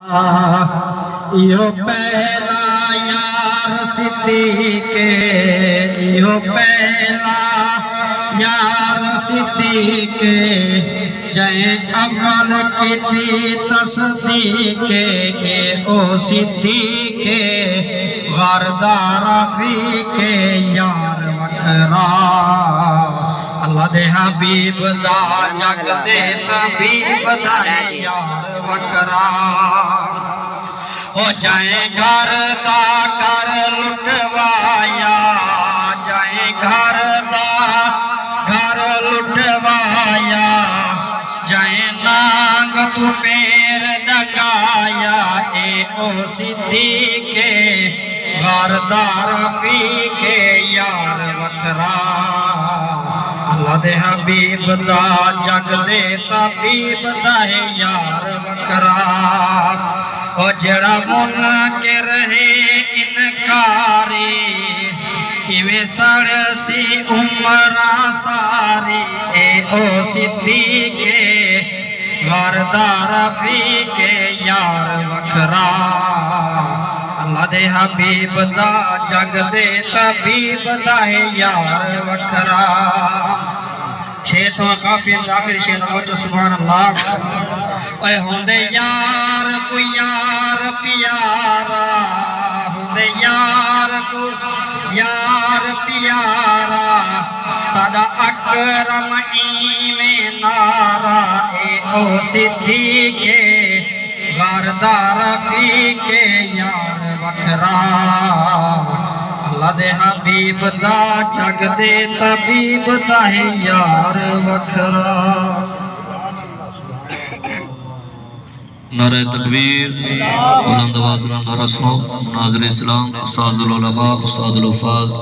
यो पहला यार सिद्दीक़, यो पहला यार सिद्दीक़, जय अमल की तस्दीक़ के ओ सिद्दीक़ गरदार रफ़ीक़ यार वखरा। अल्लाह दे हबीब दा जग दे तबीब दा यार वखरा। हो जाए घर दा कर लुटवाया, जाए घर दा घर लुटवाया, जाए नांग तू पैर डगाया, ए ओ सिद्दीक़ गरदार रफ़ीक़ यार वखरा। अल्लाह दे हबीब दा जग दे तबीब दा यार वखरा। ओ जड़ा मुनकिर है इनकारी, इवे सड़ सी उमरा सारी, ए ओ सिद्दीक़ गरदार रफ़ीक़ यार वखरा। अल्लाह दे हबीब दा जग दे तबीब दा यार वखरा। शेर तो काफी आखिरी शेर हो सुभान अल्लाह। ओए होंदे यार को यार प्यारा, होंदे यार को यार प्यारा, सादा अकरम इवें नारा, ए ओ सिद्दीक़ गरदार रफ़ीक़ यार वखरा। अल्लाह दे हबीब दा जग दे तबीब दा यार वखरा। नारे तकबीर, बुलंद आवाज़ नारा सुनो। नाज़िर इस्लाम, उस्ताद उल उलमा, उस्ताद उल हुफ़ाज़।